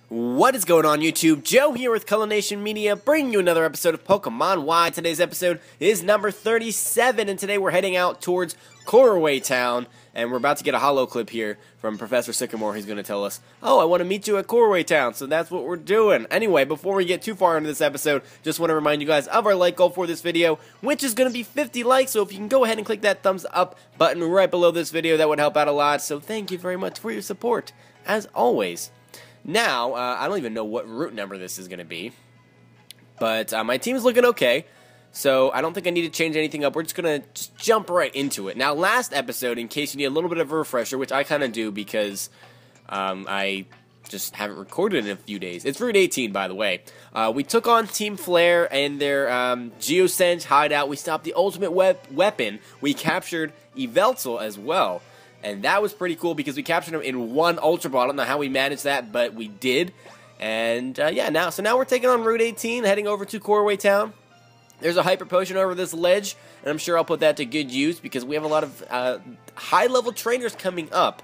What is going on, YouTube? Joe here with Culination Media, bringing you another episode of Pokemon Y. Today's episode is number 37, and today we're heading out towards Couriway Town, and we're about to get a holo clip here from Professor Sycamore. He's going to tell us, oh, I want to meet you at Couriway Town, so that's what we're doing. Anyway, before we get too far into this episode, just want to remind you guys of our like goal for this video, which is going to be 50 likes, so if you can go ahead and click that thumbs up button right below this video, that would help out a lot, so thank you very much for your support, as always. Now, I don't even know what route number this is going to be, but my team is looking okay, so I don't think I need to change anything up. We're just going to jump right into it. Now, last episode, in case you need a little bit of a refresher, which I kind of do because I just haven't recorded in a few days. It's Route 18, by the way. We took on Team Flare and their Geosenge hideout. We stopped the ultimate weapon. We captured Yveltal as well. And that was pretty cool because we captured him in one Ultra Ball. I don't know how we managed that, but we did. And yeah, now we're taking on Route 18, heading over to Couriway Town. There's a Hyper Potion over this ledge, and I'm sure I'll put that to good use because we have a lot of high-level trainers coming up.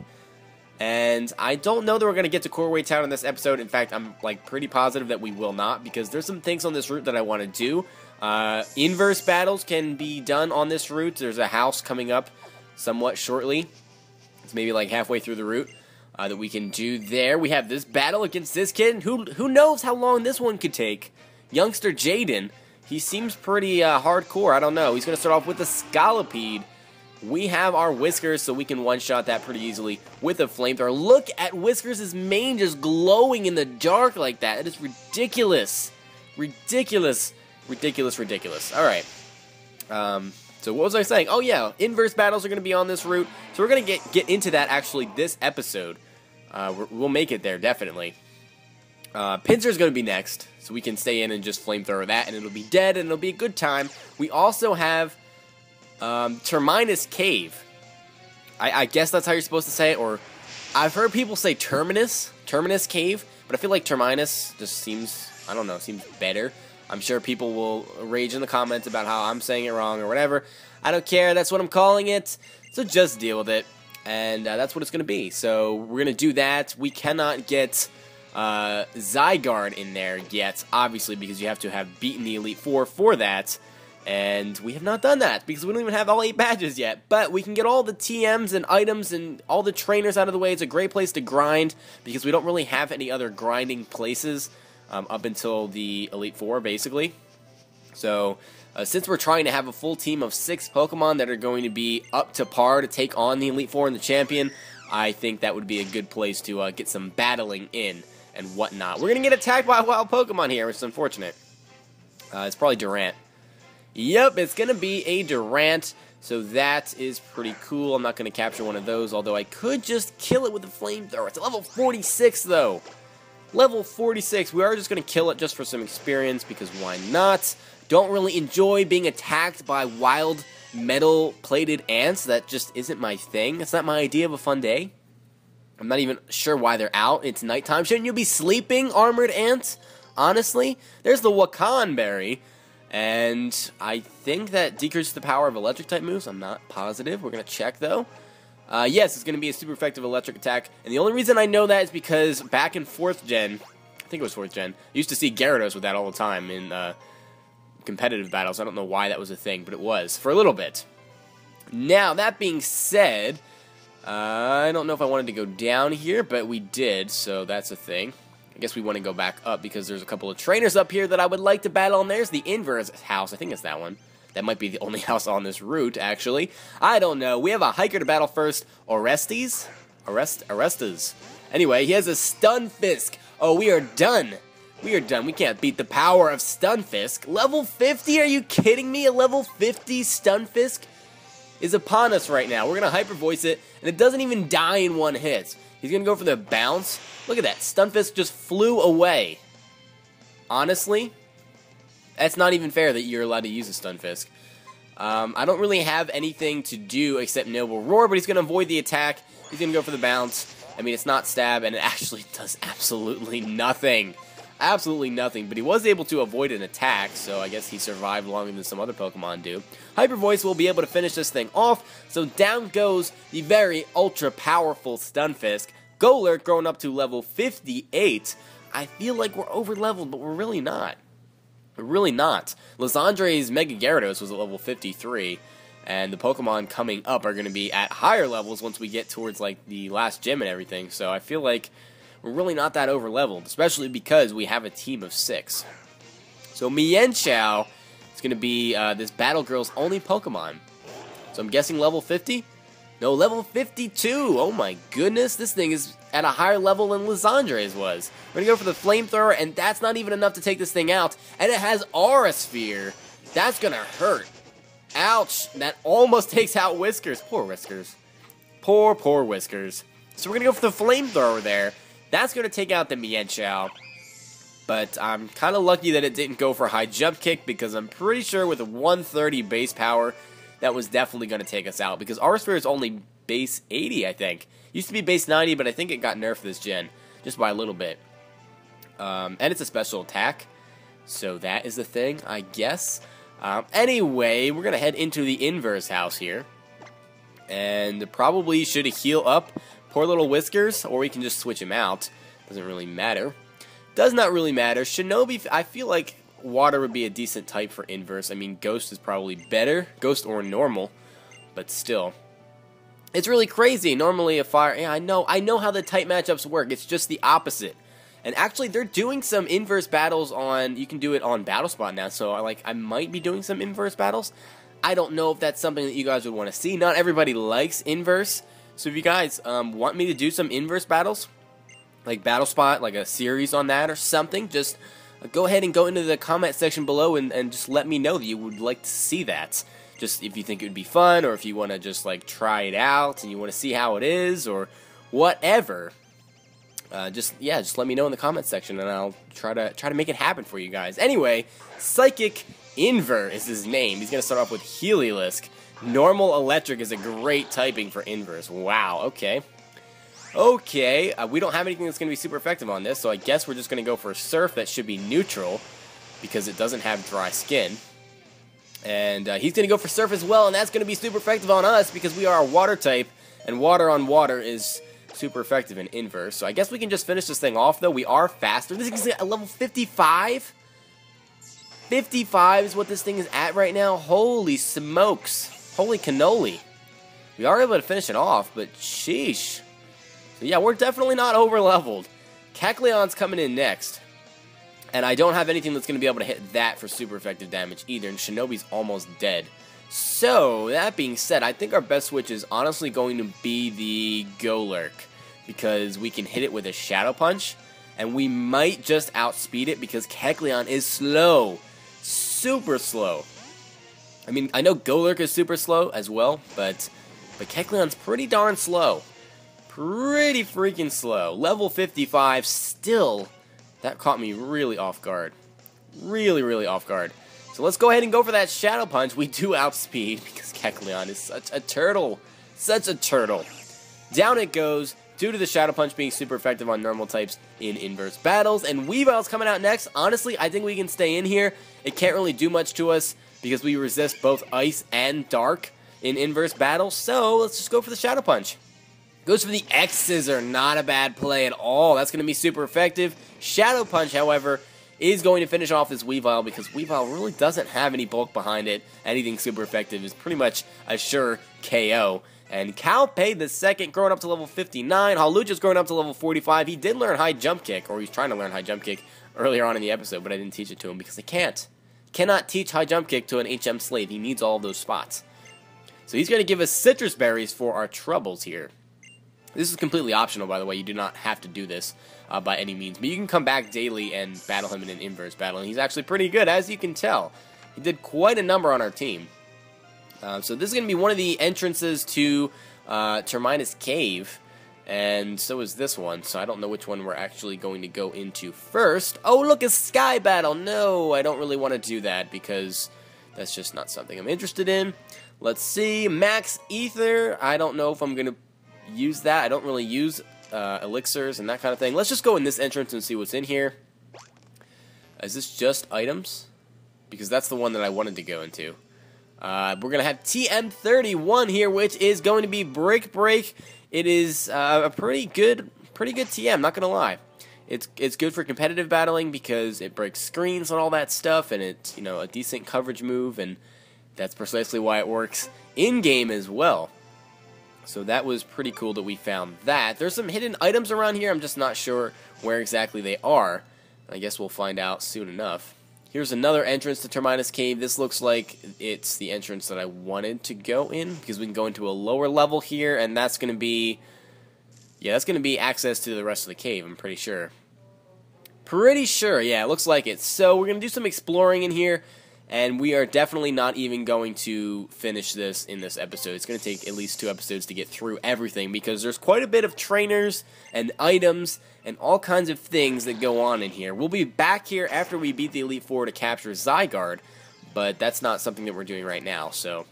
And I don't know that we're going to get to Couriway Town in this episode. In fact, I'm like pretty positive that we will not because there's some things on this route that I want to do. Inverse battles can be done on this route. There's a house coming up somewhat shortly. It's maybe like halfway through the route that we can do there. We have this battle against this kid. Who knows how long this one could take? Youngster Jaden. He seems pretty hardcore. I don't know. He's going to start off with a Scolipede. We have our Whiskers, so we can one-shot that pretty easily with a Flamethrower. Look at Whiskers' mane just glowing in the dark like that. It is ridiculous. Ridiculous. Ridiculous, ridiculous. All right. So what was I saying? Oh yeah, inverse battles are going to be on this route. So we're going to get into that actually this episode. We'll make it there, definitely. Pinsir is going to be next. So we can stay in and just flamethrower that, and it'll be dead, and it'll be a good time. We also have Terminus Cave. I guess that's how you're supposed to say it, or I've heard people say Terminus Cave, but I feel like Terminus just seems, I don't know, seems better. I'm sure people will rage in the comments about how I'm saying it wrong or whatever. I don't care. That's what I'm calling it. So just deal with it. And that's what it's going to be. So we're going to do that. We cannot get Zygarde in there yet, obviously, because you have to have beaten the Elite Four for that. And we have not done that because we don't even have all 8 badges yet. But we can get all the TMs and items and all the trainers out of the way. It's a great place to grind because we don't really have any other grinding places. Up until the Elite Four, basically. So, since we're trying to have a full team of 6 Pokemon that are going to be up to par to take on the Elite Four and the Champion, I think that would be a good place to get some battling in and whatnot. We're going to get attacked by a wild Pokemon here, which is unfortunate. It's probably Durant. Yep, it's going to be a Durant, so that is pretty cool. I'm not going to capture one of those, although I could just kill it with a Flamethrower. It's a level 46, though. Level 46, we are just going to kill it just for some experience, because why not? Don't really enjoy being attacked by wild metal-plated ants. That just isn't my thing. It's not my idea of a fun day. I'm not even sure why they're out. It's nighttime. Shouldn't you be sleeping, armored ants? Honestly? There's the Wakan Berry, and I think that decreases the power of electric-type moves. I'm not positive. We're going to check, though. Yes, it's going to be a super effective electric attack, and the only reason I know that is because back in 4th gen, I think it was 4th gen, I used to see Gyarados with that all the time in competitive battles. I don't know why that was a thing, but it was, for a little bit. Now, that being said, I don't know if I wanted to go down here, but we did, so that's a thing. I guess we want to go back up because there's a couple of trainers up here that I would like to battle, and there's the Inverse house. I think it's that one. That might be the only house on this route, actually. I don't know. We have a hiker to battle first. Orestes? Orestes. Anyway, he has a Stunfisk. Oh, we are done. We are done. We can't beat the power of Stunfisk. Level 50? Are you kidding me? A level 50 Stunfisk is upon us right now. We're going to hyper voice it, and it doesn't even die in one hit. He's going to go for the bounce. Look at that. Stunfisk just flew away. Honestly, that's not even fair that you're allowed to use a Stunfisk. I don't really have anything to do except Noble Roar, but he's going to avoid the attack. He's going to go for the bounce. I mean, it's not stab, and it actually does absolutely nothing. Absolutely nothing, but he was able to avoid an attack, so I guess he survived longer than some other Pokemon do. Hyper Voice will be able to finish this thing off, so down goes the very ultra-powerful Stunfisk. Golurk growing up to level 58. I feel like we're over-leveled, but we're really not. We're really not. Lysandre's Mega Gyarados was at level 53, and the Pokemon coming up are going to be at higher levels once we get towards, like, the last gym and everything, so I feel like we're really not that over-leveled, especially because we have a team of 6. So Mienshao is going to be this Battle Girl's only Pokemon. So I'm guessing level 50? No, level 52! Oh my goodness, this thing is at a higher level than Lysandre's was. We're going to go for the Flamethrower, and that's not even enough to take this thing out, and it has Aura Sphere. That's going to hurt. Ouch, that almost takes out Whiskers. Poor Whiskers. Poor Whiskers. So we're going to go for the Flamethrower there. That's going to take out the Mienshao. But I'm kind of lucky that it didn't go for High Jump Kick, because I'm pretty sure with a 130 base power, that was definitely going to take us out. Because Aura Sphere is only base 80, I think. Used to be base 90, but I think it got nerfed this gen. Just by a little bit. And it's a special attack. So that is the thing, I guess. Anyway, we're going to head into the inverse house here. And probably should heal up poor little Whiskers, or we can just switch him out. Doesn't really matter. Does not really matter. Shinobi, I feel like water would be a decent type for inverse. I mean, Ghost is probably better. Ghost or normal. But still. It's really crazy. Normally a fire... Yeah, I know how the type matchups work. It's just the opposite. And actually, they're doing some inverse battles on... You can do it on BattleSpot now, so I might be doing some inverse battles. I don't know if that's something that you guys would want to see. Not everybody likes inverse. So if you guys want me to do some inverse battles, like BattleSpot, like a series on that or something, just go ahead and go into the comment section below and just let me know that you would like to see that. Just if you think it would be fun, or if you want to just like try it out and you want to see how it is, or whatever. Just let me know in the comment section, and I'll try to make it happen for you guys. Anyway, Psychic Inver is his name. He's gonna start off with Heliolisk. Normal Electric is a great typing for Inverse. Wow. Okay. Okay. We don't have anything that's gonna be super effective on this, so I guess we're just gonna go for Surf. That should be neutral because it doesn't have dry skin. And he's gonna go for Surf as well, and that's gonna be super effective on us because we are a water type, and water on water is super effective in inverse. So I guess we can just finish this thing off, though. We are faster. This is at level 55. 55 is what this thing is at right now. Holy smokes. Holy cannoli. We are able to finish it off, but sheesh. So yeah, we're definitely not over leveled. Kecleon's coming in next. And I don't have anything that's going to be able to hit that for super effective damage either. And Shinobi's almost dead. So, that being said, I think our best switch is honestly going to be the Golurk, because we can hit it with a Shadow Punch, and we might just outspeed it because Kecleon is slow. Super slow. I mean, I know Golurk is super slow as well, but Kecleon's pretty darn slow. Pretty freaking slow. Level 55, still, that caught me really off guard. Really off guard. So let's go ahead and go for that Shadow Punch. We do outspeed because Kecleon is such a turtle. Such a turtle. Down it goes due to the Shadow Punch being super effective on normal types in inverse battles. And Weavile's coming out next. Honestly, I think we can stay in here. It can't really do much to us because we resist both Ice and Dark in inverse battles. So let's just go for the Shadow Punch. Goes for the X-Scissor. Not a bad play at all. That's going to be super effective. Shadow Punch, however, is going to finish off this Weavile because Weavile really doesn't have any bulk behind it. Anything super effective is pretty much a sure KO. And Calpay the second growing up to level 59. Hawlucha's growing up to level 45. He did learn High Jump Kick, or he's trying to learn High Jump Kick earlier on in the episode, but I didn't teach it to him because I can't. Cannot teach High Jump Kick to an HM slave. He needs all of those spots. So he's going to give us Citrus Berries for our troubles here. This is completely optional, by the way. You do not have to do this by any means. But you can come back daily and battle him in an inverse battle. And he's actually pretty good, as you can tell. He did quite a number on our team. So this is going to be one of the entrances to Terminus Cave. And so is this one. So I don't know which one we're actually going to go into first. Oh, look, a Sky Battle. No, I don't really want to do that because that's just not something I'm interested in. Let's see. Max Ether. I don't know if I'm going to use that. I don't really use elixirs and that kind of thing. Let's just go in this entrance and see what's in here. Is this just items? Because that's the one that I wanted to go into. We're going to have TM31 here, which is going to be Brick Break. It is a pretty good TM, not going to lie. It's good for competitive battling because it breaks screens and all that stuff, and it's, you know, a decent coverage move, and that's precisely why it works in-game as well. So that was pretty cool that we found that. There's some hidden items around here. I'm just not sure where exactly they are. I guess we'll find out soon enough. Here's another entrance to Terminus Cave. This looks like it's the entrance that I wanted to go in, because we can go into a lower level here, and that's going to be... yeah, that's going to be access to the rest of the cave, I'm pretty sure. Pretty sure, yeah, it looks like it. So we're going to do some exploring in here, and we are definitely not even going to finish this in this episode. It's going to take at least 2 episodes to get through everything, because there's quite a bit of trainers and items and all kinds of things that go on in here. We'll be back here after we beat the Elite Four to capture Zygarde, but that's not something that we're doing right now, so...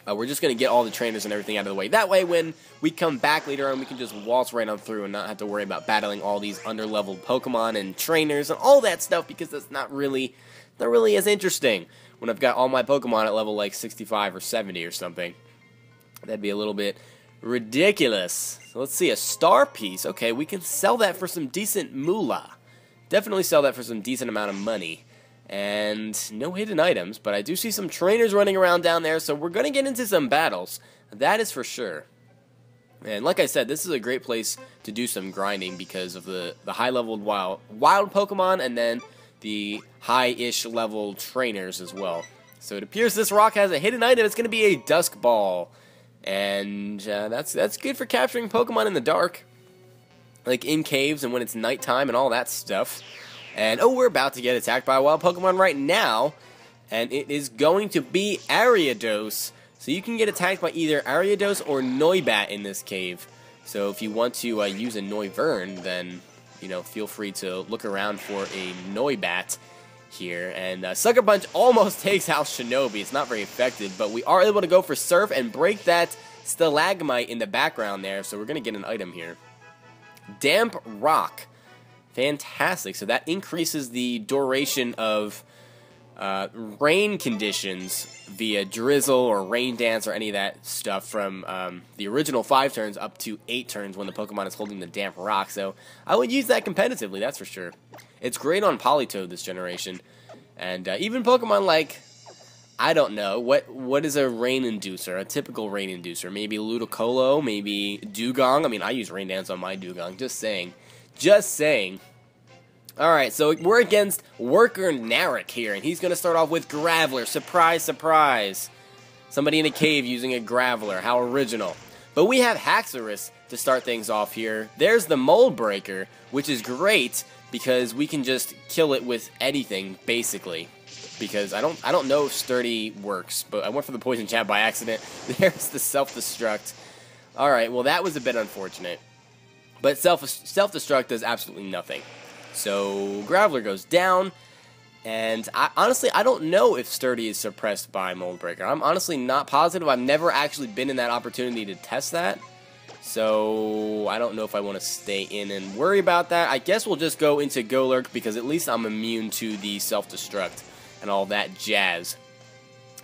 we're just going to get all the trainers and everything out of the way. That way, when we come back later on, we can just waltz right on through and not have to worry about battling all these under-leveled Pokemon and trainers and all that stuff, because that's not really as interesting when I've got all my Pokemon at level like 65 or 70 or something. That'd be a little bit ridiculous. So let's see, a star piece. Okay, we can sell that for some decent moolah. Definitely sell that for some decent amount of money. And no hidden items, but I do see some trainers running around down there, so we're going to get into some battles. That is for sure. And like I said, this is a great place to do some grinding because of the high-leveled wild Pokemon, and then the high-ish level trainers as well. So it appears this rock has a hidden item. It's going to be a Dusk Ball. And that's good for capturing Pokemon in the dark. Like in caves and when it's nighttime and all that stuff. And, oh, we're about to get attacked by a wild Pokemon right now. And it is going to be Ariados. So you can get attacked by either Ariados or Noibat in this cave. So if you want to use a Noivern, then, you know, feel free to look around for a Noibat here. And Sucker Punch almost takes out Shinobi. It's not very effective, but we are able to go for Surf and break that Stalagmite in the background there. So we're going to get an item here. Damp Rock. Fantastic. So that increases the duration of rain conditions via drizzle or rain dance or any of that stuff from the original 5 turns up to 8 turns when the Pokemon is holding the damp rock. So I would use that competitively, that's for sure. It's great on Politoed this generation. And even Pokemon like, I don't know, what is a rain inducer, a typical rain inducer? Maybe Ludicolo, maybe Dugong. I mean, I use Rain Dance on my Dugong, just saying. Just saying. Alright, so we're against Worker Narek here, and he's going to start off with Graveler. Surprise, surprise. Somebody in a cave using a Graveler. How original. But we have Haxorus to start things off here. There's the Mold Breaker, which is great because we can just kill it with anything, basically. Because I don't know if Sturdy works, but I went for the Poison Jab by accident. There's the Self-Destruct. Alright, well that was a bit unfortunate. But Self-Destruct does absolutely nothing. So Graveler goes down, and honestly, I don't know if Sturdy is suppressed by Mold Breaker. I'm honestly not positive. I've never actually been in that opportunity to test that. So I don't know if I want to stay in and worry about that. I guess we'll just go into Golurk because at least I'm immune to the Self-Destruct and all that jazz.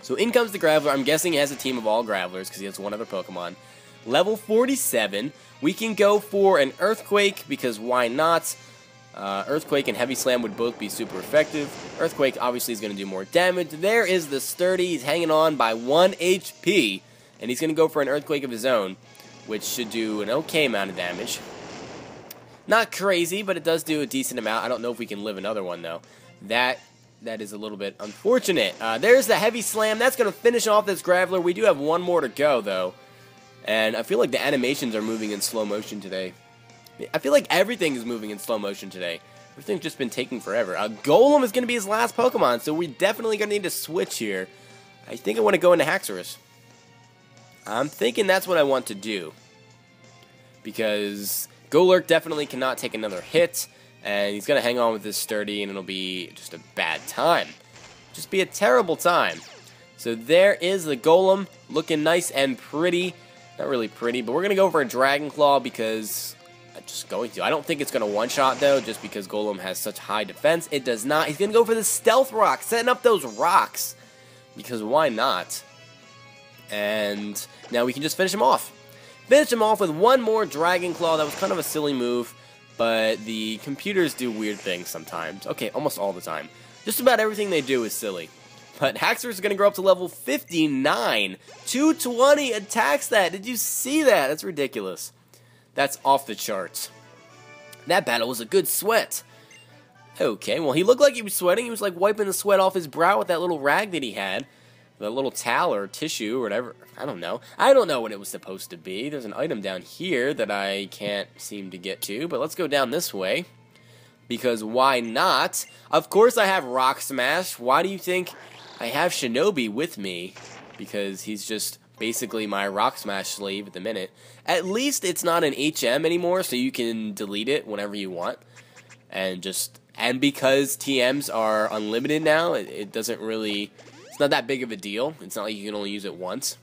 So in comes the Graveler. I'm guessing he has a team of all Gravelers because he has one other Pokemon. Level 47. We can go for an Earthquake because why not? Earthquake and Heavy Slam would both be super effective. Earthquake obviously is going to do more damage. There is the Sturdy. He's hanging on by 1 HP. And he's going to go for an Earthquake of his own, which should do an okay amount of damage. Not crazy, but it does do a decent amount. I don't know if we can live another one, though. That is a little bit unfortunate. There's the Heavy Slam. That's going to finish off this Graveler. We do have one more to go, though. And I feel like the animations are moving in slow motion today. I feel like everything is moving in slow motion today. Everything's just been taking forever. Golem is going to be his last Pokemon, so we're definitely going to need to switch here. I think I want to go into Haxorus. I'm thinking that's what I want to do. Because Golurk definitely cannot take another hit, and he's going to hang on with this Sturdy, and it'll be just a bad time. Just be a terrible time. So there is the Golem, looking nice and pretty. Not really pretty, but we're going to go for a Dragon Claw because... just going to. I don't think it's going to one-shot, though, just because Golem has such high defense. It does not. He's going to go for the Stealth Rock, setting up those rocks, because why not? And now we can just finish him off. Finish him off with one more Dragon Claw. That was kind of a silly move, but the computers do weird things sometimes. Okay, almost all the time. Just about everything they do is silly. But Haxorus is going to grow up to level 59. 220 attacks that. Did you see that? That's ridiculous. That's off the charts. That battle was a good sweat. Okay, well, he looked like he was sweating. He was like wiping the sweat off his brow with that little rag that he had. The little towel or tissue or whatever. I don't know. I don't know what it was supposed to be. There's an item down here that I can't seem to get to. But let's go down this way. Because why not? Of course I have Rock Smash. Why do you think I have Shinobi with me? Because he's just basically my Rock Smash slave at the minute. At least it's not an HM anymore, so you can delete it whenever you want. And because TMs are unlimited now, it doesn't really... It's not that big of a deal. It's not like you can only use it once.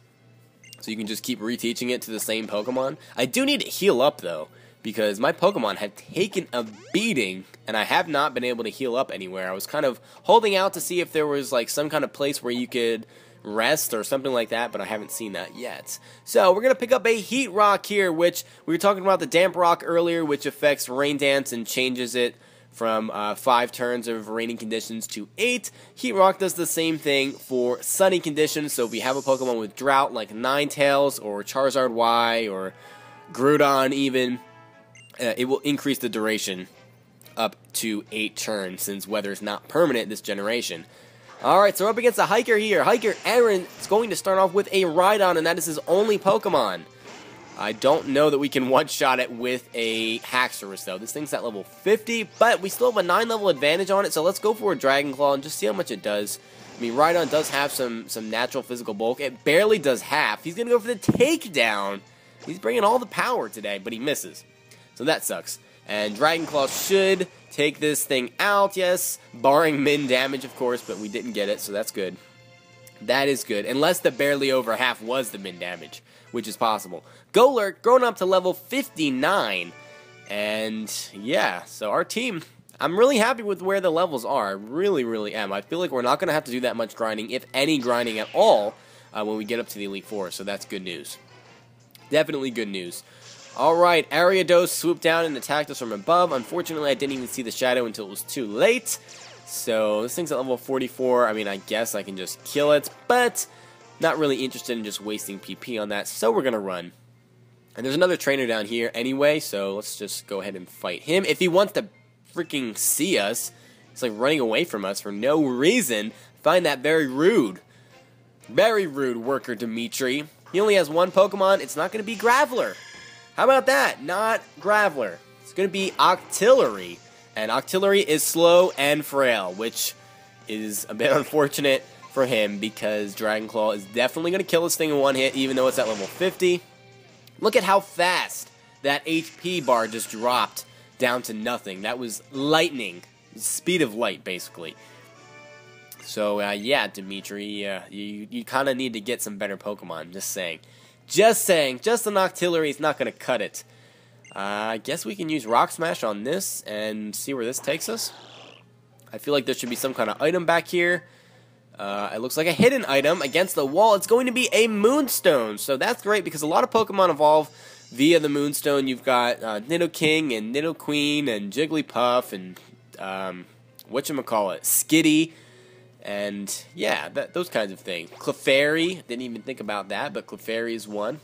So you can just keep reteaching it to the same Pokemon. I do need to heal up, though, because my Pokemon have taken a beating, and I have not been able to heal up anywhere. I was kind of holding out to see if there was like some kind of place where you could rest or something like that, but I haven't seen that yet. So we're going to pick up a Heat Rock here, which we were talking about the Damp Rock earlier, which affects Rain Dance and changes it from 5 turns of raining conditions to 8. Heat Rock does the same thing for sunny conditions, so if we have a Pokemon with drought like Ninetales or Charizard Y or Groudon even, it will increase the duration up to 8 turns since weather is not permanent this generation. Alright, so we're up against a Hiker here. Hiker Aaron is going to start off with a Rhydon, and that is his only Pokemon. I don't know that we can one-shot it with a Haxorus, though. This thing's at level 50, but we still have a 9-level advantage on it, so let's go for a Dragon Claw and just see how much it does. I mean, Rhydon does have some natural physical bulk. It barely does half. He's going to go for the takedown. He's bringing all the power today, but he misses. So that sucks. And Dragon Claw should take this thing out, yes, barring min damage, of course, but we didn't get it, so that's good. That is good, unless the barely over half was the min damage, which is possible. Golurk, growing up to level 59, and yeah, so our team, I'm really happy with where the levels are. I really, really am. I feel like we're not going to have to do that much grinding, if any grinding at all, when we get up to the Elite Four, so that's good news. Definitely good news. Alright, Ariados swooped down and attacked us from above. Unfortunately, I didn't even see the shadow until it was too late. So, this thing's at level 44. I mean, I guess I can just kill it, but not really interested in just wasting PP on that, so we're going to run. And there's another trainer down here anyway, so let's just go ahead and fight him. If he wants to freaking see us, he's like running away from us for no reason. I find that very rude. Very rude, Worker Dimitri. He only has one Pokemon. It's not going to be Graveler. How about that? Not Graveler. It's going to be Octillery. And Octillery is slow and frail, which is a bit unfortunate for him because Dragon Claw is definitely going to kill this thing in one hit, even though it's at level 50. Look at how fast that HP bar just dropped down to nothing. That was lightning. Speed of light, basically. So, yeah, Dimitri, you kind of need to get some better Pokemon. Just saying. Just saying. Just an Octillery is not going to cut it. I guess we can use Rock Smash on this and see where this takes us. I feel like there should be some kind of item back here. It looks like a hidden item against the wall. It's going to be a Moonstone. So that's great because a lot of Pokemon evolve via the Moonstone. You've got Nidoking and Nidoqueen and Jigglypuff and whatchamacallit, Skitty. And yeah, those kinds of things. Clefairy, didn't even think about that, but Clefairy is one.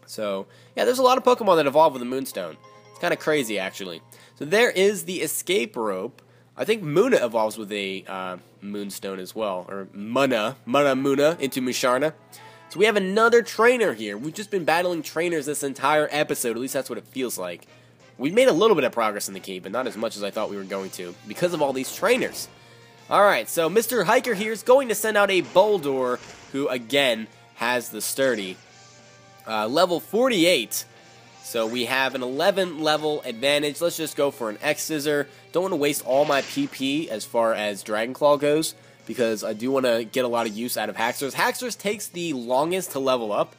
So, yeah, there's a lot of Pokemon that evolve with the Moonstone. It's kind of crazy, actually. So there is the Escape Rope. I think Muna evolves with a Moonstone as well. Or Muna into Musharna. So we have another trainer here. We've just been battling trainers this entire episode. At least that's what it feels like. We've made a little bit of progress in the cave, but not as much as I thought we were going to. Because of all these trainers. Alright, so Mr. Hiker here is going to send out a Boldor, who again has the Sturdy. Level 48. So we have an 11 level advantage. Let's just go for an X-Scissor. Don't want to waste all my PP as far as Dragon Claw goes, because I do want to get a lot of use out of Haxorus. Haxorus takes the longest to level up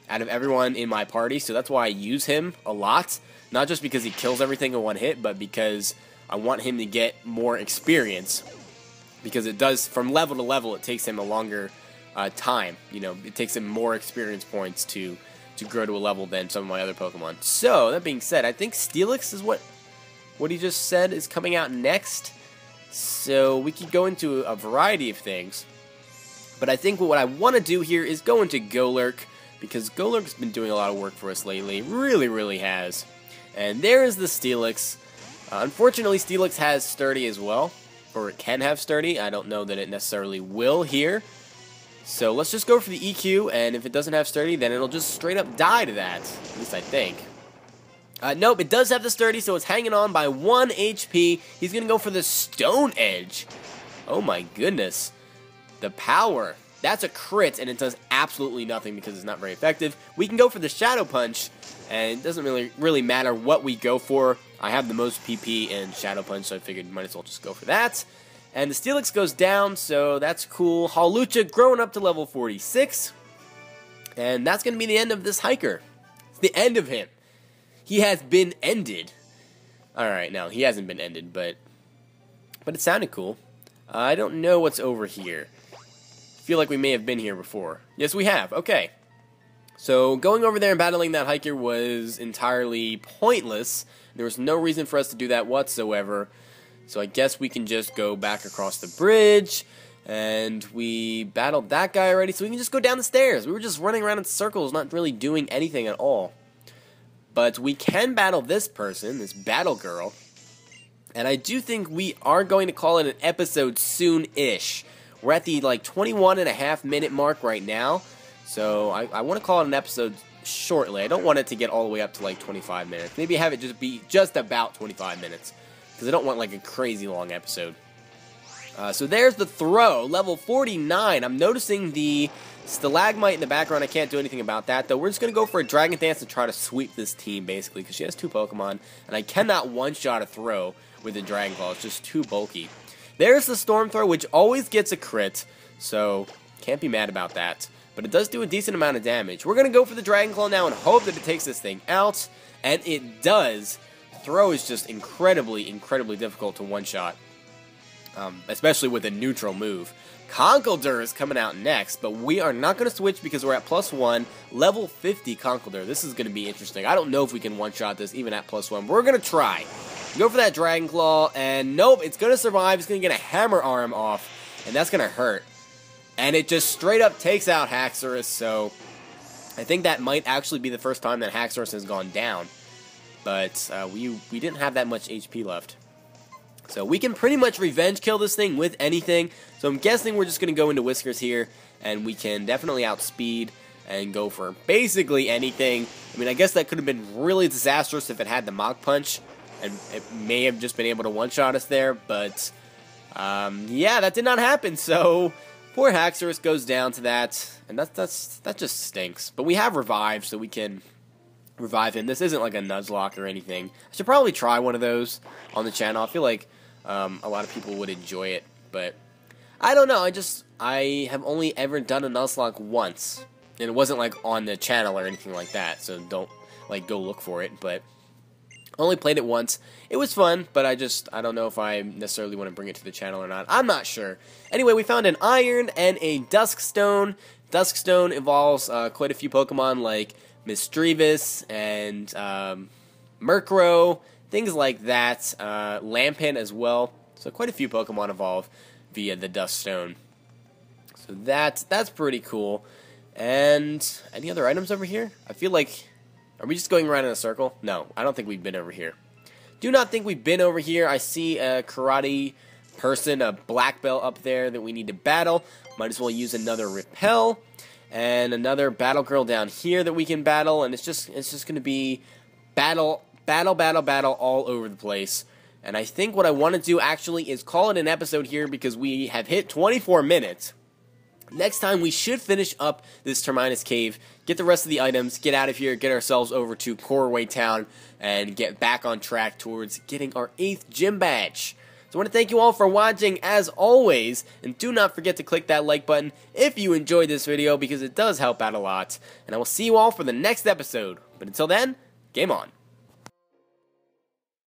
out of everyone in my party, so that's why I use him a lot. Not just because he kills everything in one hit, but because I want him to get more experience. Because it does, from level to level, it takes him a longer time. You know, it takes him more experience points to grow to a level than some of my other Pokemon. So, that being said, I think Steelix is what what he just said is coming out next. So we could go into a variety of things. But I think what I want to do here is go into Golurk, because Golurk's been doing a lot of work for us lately. Really, really has. And there is the Steelix. Unfortunately, Steelix has Sturdy as well. Or it can have Sturdy. I don't know that it necessarily will here. So let's just go for the EQ, and if it doesn't have Sturdy, then it'll just straight up die to that. At least I think. Nope, it does have the Sturdy, so it's hanging on by 1 HP. He's going to go for the Stone Edge. Oh my goodness. The power. That's a crit, and it does absolutely nothing because it's not very effective. We can go for the Shadow Punch, and it doesn't really matter what we go for. I have the most PP in Shadow Punch, so I figured might as well just go for that. And the Steelix goes down, so that's cool. Hawlucha growing up to level 46. And that's going to be the end of this hiker. It's the end of him. He has been ended. Alright, no, he hasn't been ended, but it sounded cool. I don't know what's over here. I feel like we may have been here before. Yes, we have. Okay. So going over there and battling that hiker was entirely pointless. There was no reason for us to do that whatsoever. So I guess we can just go back across the bridge. And we battled that guy already, so we can just go down the stairs. We were just running around in circles, not really doing anything at all. But we can battle this person, this battle girl. And I do think we are going to call it an episode soon-ish. We're at the, 21.5 minute mark right now. So I want to call it an episode shortly. I don't want it to get all the way up to, 25 minutes. Maybe have it just be just about 25 minutes. Because I don't want, a crazy long episode. So there's the throw, level 49. I'm noticing the stalagmite in the background. I can't do anything about that, though. We're just going to go for a Dragon Dance and try to sweep this team, basically, because she has 2 Pokemon, and I cannot one-shot a throw with a Dragon Claw. It's just too bulky. There's the Storm Throw, which always gets a crit, so can't be mad about that. But it does do a decent amount of damage. We're going to go for the Dragon Claw now and hope that it takes this thing out, and it does. Throw is just incredibly, incredibly difficult to one-shot. Especially with a neutral move. Conkeldurr is coming out next, but we are not going to switch because we're at +1, level 50 Conkeldurr. This is going to be interesting. I don't know if we can one-shot this even at +1, but we're going to try. Go for that Dragon Claw, and nope, it's going to survive. It's going to get a Hammer Arm off, and that's going to hurt. And it just straight up takes out Haxorus, so I think that might actually be the first time that Haxorus has gone down. But we didn't have that much HP left. So we can pretty much revenge kill this thing with anything. So I'm guessing we're just going to go into Whiskers here. And we can definitely outspeed and go for basically anything. I mean, I guess that could have been really disastrous if it had the Mach Punch. And it may have just been able to one-shot us there. But, yeah, that did not happen. So poor Haxorus goes down to that. And that just stinks. But we have Revive, so we can revive him. This isn't like a Nuzlocke or anything. I should probably try one of those on the channel. I feel like a lot of people would enjoy it, but I don't know. I have only ever done a Nuzlocke once, and it wasn't like on the channel or anything like that, so don't go look for it, but I only played it once. It was fun, but I don't know if I necessarily want to bring it to the channel or not. I'm not sure. Anyway, we found an Iron and a Duskstone. Duskstone evolves quite a few Pokemon like Misdreavus and Murkrow, things like that. Lampent as well. So quite a few Pokemon evolve via the Duskstone. So that's pretty cool. And any other items over here? I feel like, are we just going around in a circle? No, I don't think we've been over here. Do not think we've been over here. I see a karate person, a black belt up there that we need to battle. Might as well use another Repel. And another battle girl down here that we can battle, and it's just going to be battle all over the place. And I think what I want to do actually is call it an episode here because we have hit 24 minutes. Next time we should finish up this Terminus Cave, get the rest of the items, get out of here, get ourselves over to Couriway Town, and get back on track towards getting our 8th gym badge. So I want to thank you all for watching as always, and do not forget to click that like button if you enjoyed this video because it does help out a lot. And I will see you all for the next episode. But until then, game on.